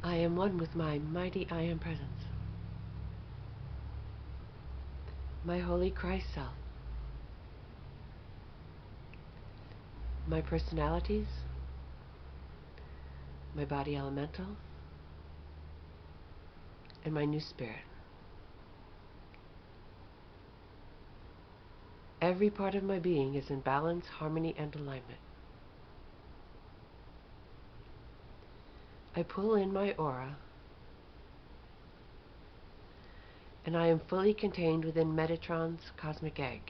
I am one with my mighty I Am Presence, my holy Christ self, my personalities, my body elemental, and my new spirit. Every part of my being is in balance, harmony, and alignment. I pull in my aura, and I am fully contained within Metatron's cosmic egg.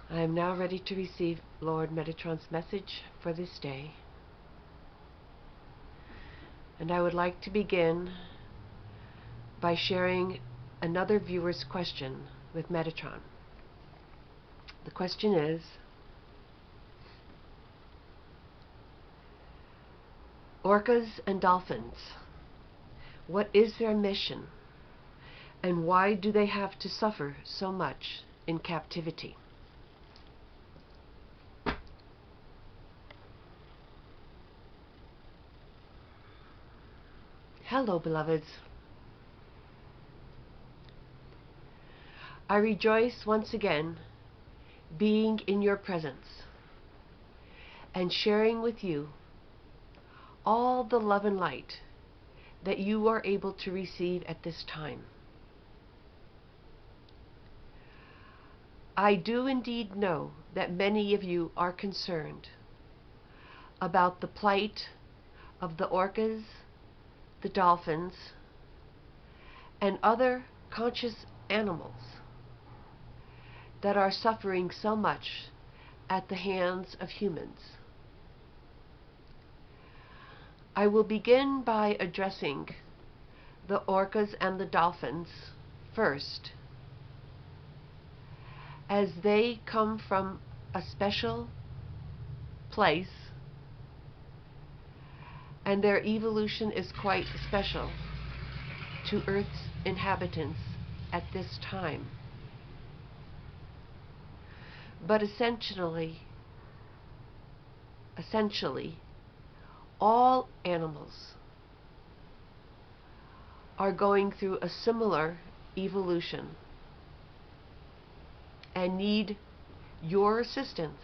I am now ready to receive Lord Metatron's message for this day, and I would like to begin by sharing another viewer's question with Metatron. The question is, Orcas and Dolphins, what is their mission, and why do they have to suffer so much in captivity? Hello, beloveds. I rejoice once again being in your presence and sharing with you all the love and light that you are able to receive at this time. I do indeed know that many of you are concerned about the plight of the orcas, the dolphins, and other conscious animals that are suffering so much at the hands of humans. I will begin by addressing the orcas and the dolphins first, as they come from a special place and their evolution is quite special to Earth's inhabitants at this time. But essentially, all animals are going through a similar evolution and need your assistance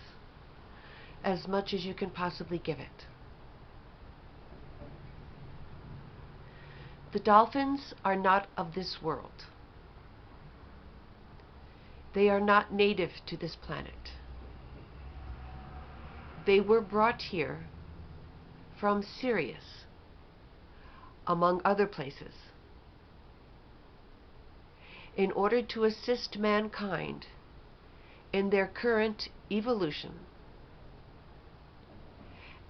as much as you can possibly give it. The dolphins are not of this world. They are not native to this planet. They were brought here from Sirius, among other places, in order to assist mankind in their current evolution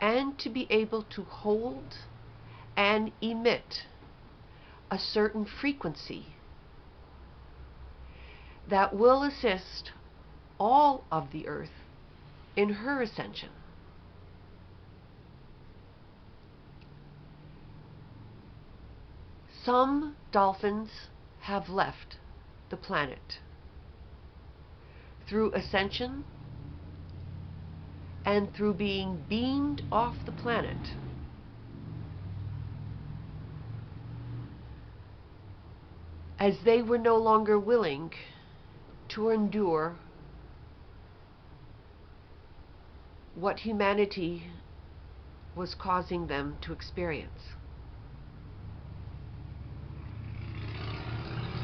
and to be able to hold and emit a certain frequency that will assist all of the Earth in her ascension. Some dolphins have left the planet through ascension and through being beamed off the planet. As they were no longer willing to endure what humanity was causing them to experience.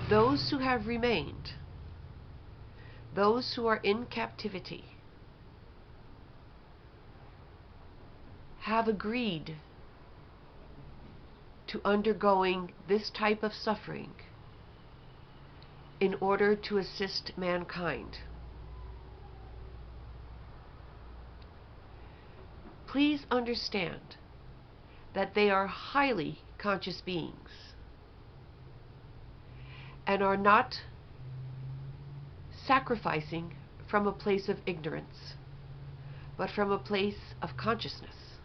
Those who have remained, those who are in captivity, have agreed to undergoing this type of suffering in order to assist mankind. Please understand that they are highly conscious beings and are not sacrificing from a place of ignorance, but from a place of consciousness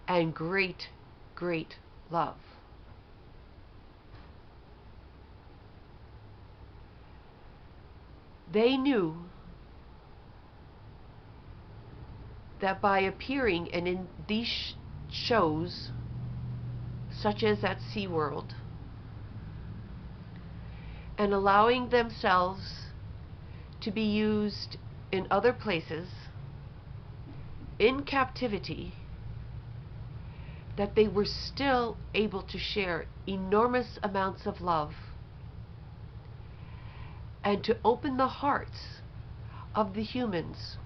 and great, great love. They knew that by appearing in these shows, such as at SeaWorld, and allowing themselves to be used in other places, in captivity, that they were still able to share enormous amounts of love and to open the hearts of the humans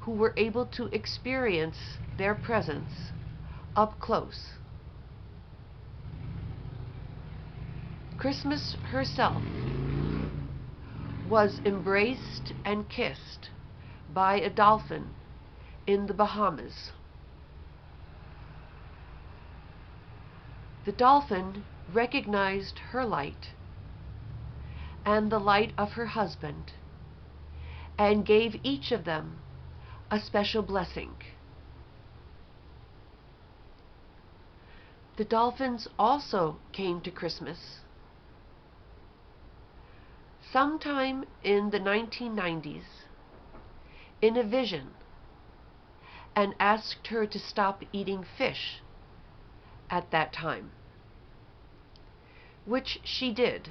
who were able to experience their presence up close. Christmas herself was embraced and kissed by a dolphin in the Bahamas. The dolphin recognized her light and the light of her husband and gave each of them a special blessing. The dolphins also came to Christmas sometime in the 1990s in a vision and asked her to stop eating fish at that time, which she did.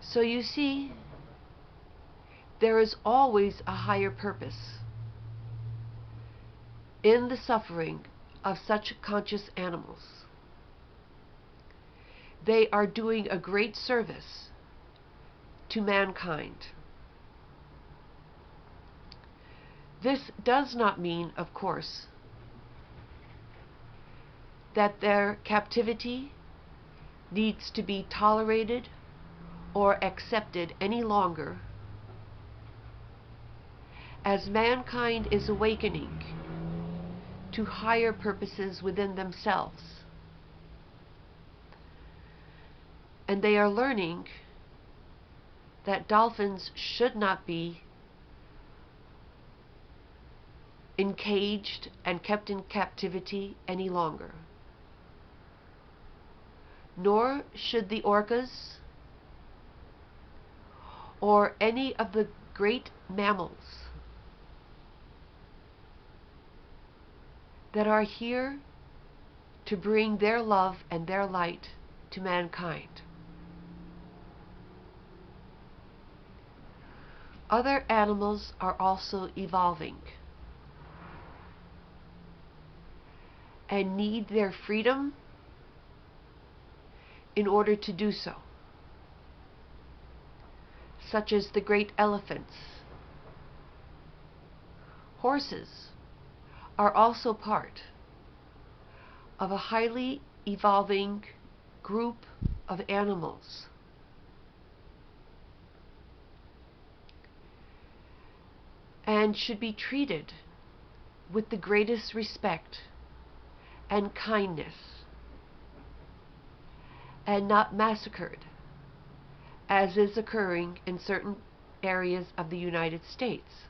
So you see, there is always a higher purpose in the suffering of such conscious animals. They are doing a great service to mankind. This does not mean, of course, that their captivity needs to be tolerated or accepted any longer, as mankind is awakening to higher purposes within themselves. And they are learning that dolphins should not be encaged and kept in captivity any longer. Nor should the orcas or any of the great mammals that are here to bring their love and their light to mankind. Other animals are also evolving and need their freedom in order to do so, such as the great elephants. Horses are also part of a highly evolving group of animals. And should be treated with the greatest respect and kindness, and not massacred, as is occurring in certain areas of the United States.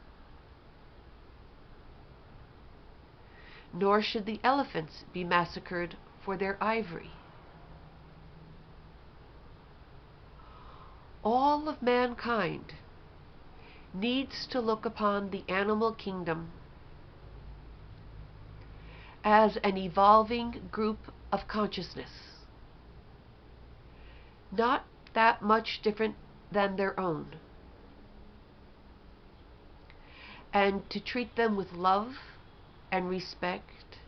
Nor should the elephants be massacred for their ivory. All of mankind needs to look upon the animal kingdom as an evolving group of consciousness, not that much different than their own, and to treat them with love and respect,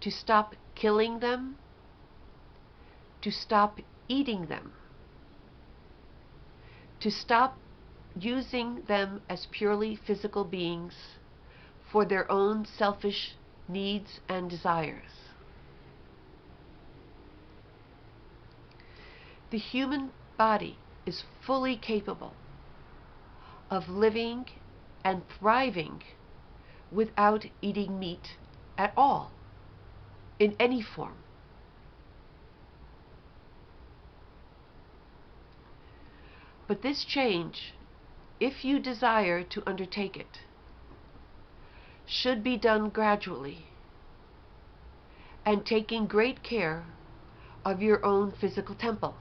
to stop killing them, to stop eating them, to stop using them as purely physical beings for their own selfish needs and desires. The human body is fully capable of living and thriving without eating meat at all, in any form. But this change, if you desire to undertake it, should be done gradually and taking great care of your own physical temple.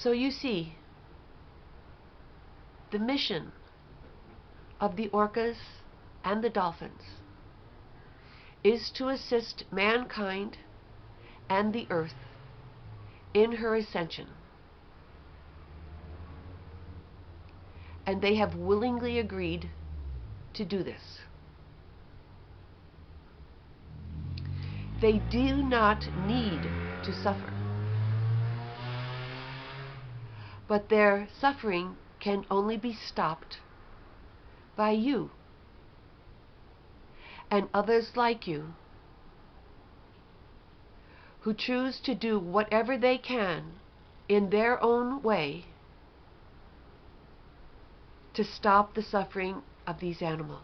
So you see, the mission of the orcas and the dolphins is to assist mankind and the earth in her ascension. And they have willingly agreed to do this. They do not need to suffer, but their suffering can only be stopped by you and others like you who choose to do whatever they can in their own way to stop the suffering of these animals.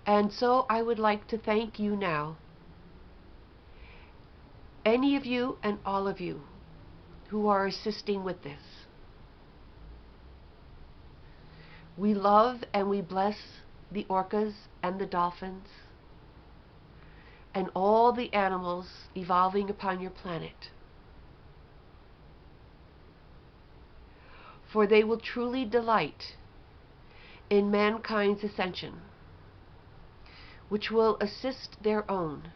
And so I would like to thank you now, any of you and all of you who are assisting with this. We love and we bless the orcas and the dolphins and all the animals evolving upon your planet, for they will truly delight in mankind's ascension, which will assist their own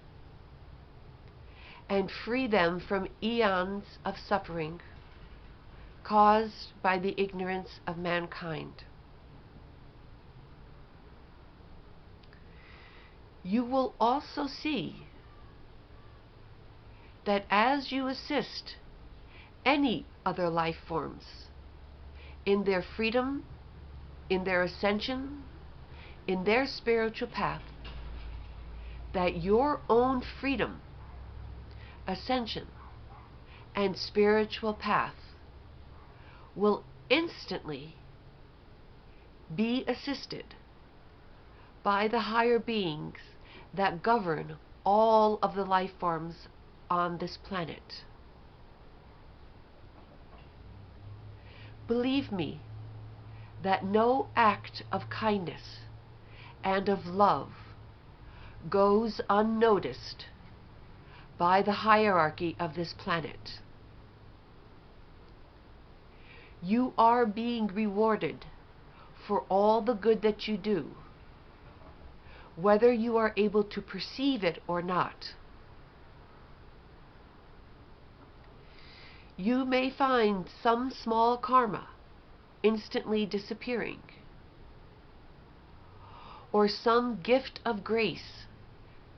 and free them from eons of suffering caused by the ignorance of mankind. You will also see that as you assist any other life forms in their freedom, in their ascension, in their spiritual path, that your own freedom, ascension, and spiritual path will instantly be assisted by the higher beings that govern all of the life forms on this planet. Believe me that no act of kindness and of love goes unnoticed by the hierarchy of this planet. You are being rewarded for all the good that you do, whether you are able to perceive it or not. You may find some small karma instantly disappearing, or some gift of grace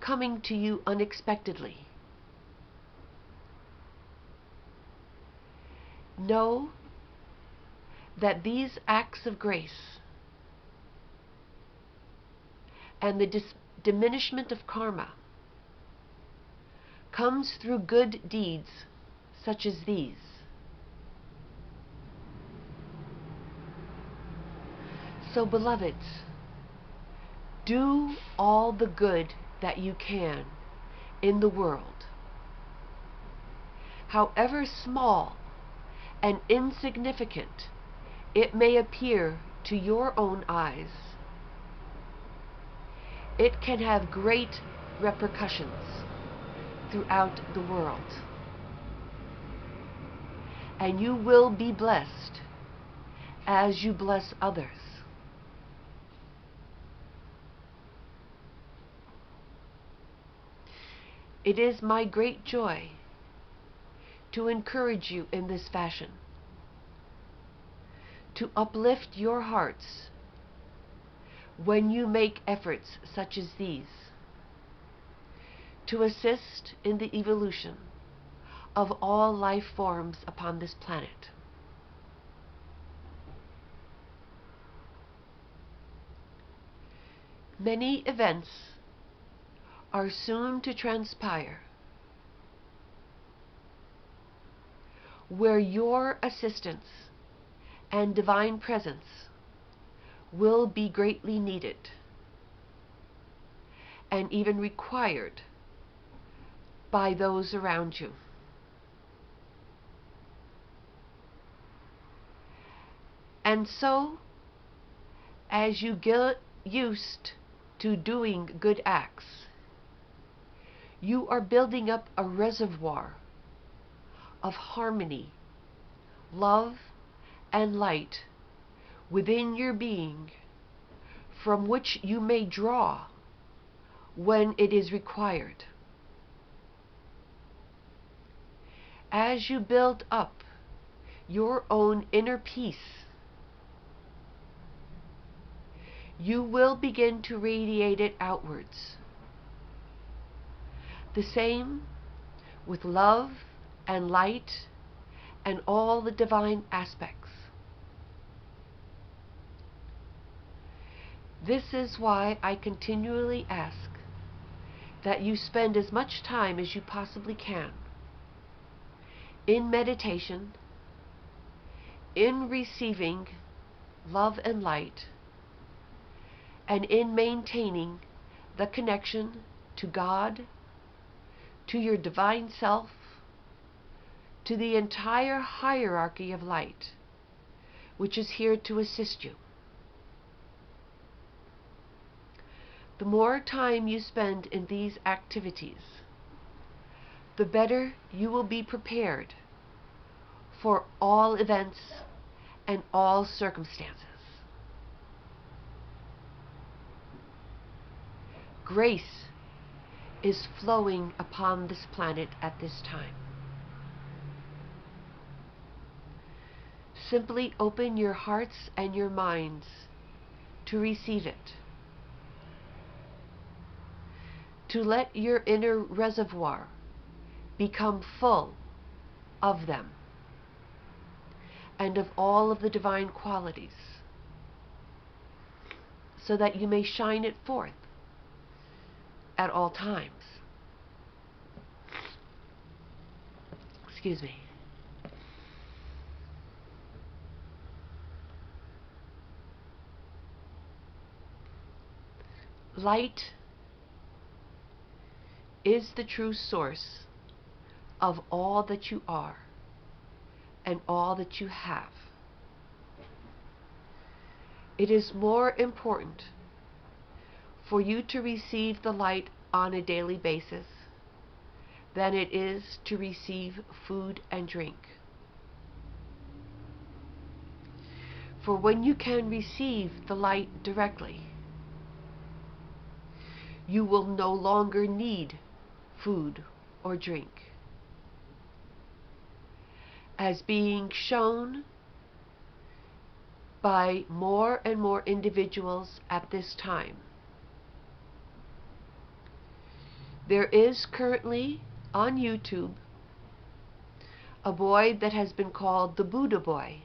coming to you unexpectedly. Know that these acts of grace and the diminishment of karma comes through good deeds such as these. So, beloveds, do all the good that you can in the world, however small and insignificant it may appear to your own eyes. It can have great repercussions throughout the world, and you will be blessed as you bless others. It is my great joy to encourage you in this fashion, to uplift your hearts when you make efforts such as these, to assist in the evolution of all life forms upon this planet. Many events are soon to transpire where your assistance and divine presence will be greatly needed and even required by those around you. And so, as you get used to doing good acts, you are building up a reservoir of harmony, love, and light within your being, from which you may draw when it is required. As you build up your own inner peace, you will begin to radiate it outwards. The same with love and light and all the divine aspects. This is why I continually ask that you spend as much time as you possibly can in meditation, in receiving love and light, and in maintaining the connection to God, to your divine self, to the entire hierarchy of light, which is here to assist you. The more time you spend in these activities, the better you will be prepared for all events and all circumstances. Grace is flowing upon this planet at this time. Simply open your hearts and your minds to receive it, to let your inner reservoir become full of them and of all of the divine qualities, so that you may shine it forth at all times. Excuse me. Light is the true source of all that you are and all that you have. It is more important for you to receive the light on a daily basis than it is to receive food and drink. For when you can receive the light directly, you will no longer need food or drink, as being shown by more and more individuals at this time. There is currently on YouTube a boy that has been called the Buddha Boy,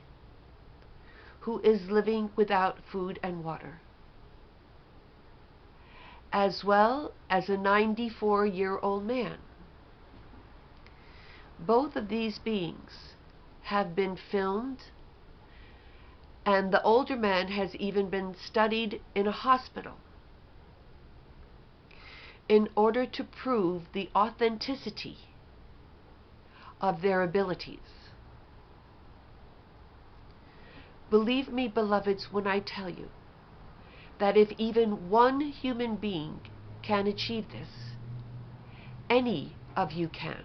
who is living without food and water, as well as a 94-year-old man. Both of these beings have been filmed, and the older man has even been studied in a hospital in order to prove the authenticity of their abilities. Believe me, beloveds, when I tell you that if even one human being can achieve this, any of you can.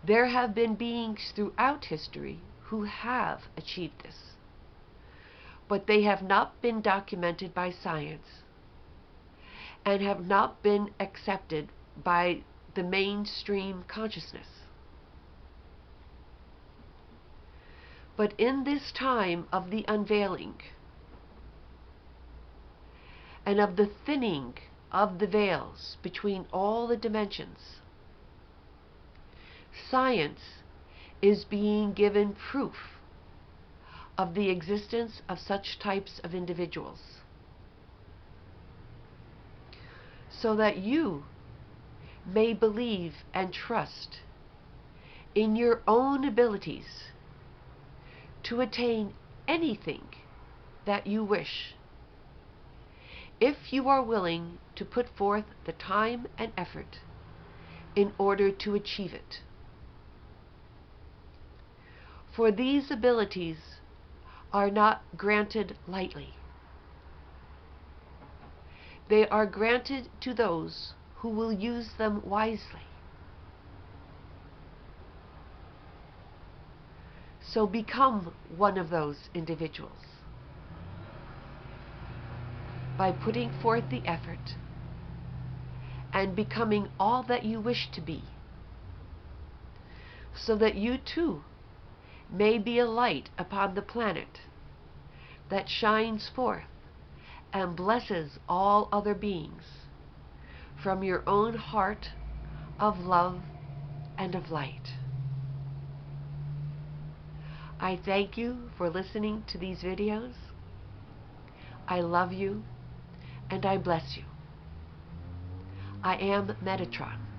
There have been beings throughout history who have achieved this, but they have not been documented by science and have not been accepted by the mainstream consciousness. But in this time of the unveiling and of the thinning of the veils between all the dimensions, science is being given proof of the existence of such types of individuals, so that you may believe and trust in your own abilities to attain anything that you wish, if you are willing to put forth the time and effort in order to achieve it. For these abilities are not granted lightly. They are granted to those who will use them wisely. So become one of those individuals by putting forth the effort and becoming all that you wish to be, so that you too may be a light upon the planet that shines forth and blesses all other beings from your own heart of love and of light. I thank you for listening to these videos. I love you and I bless you. I am Metatron.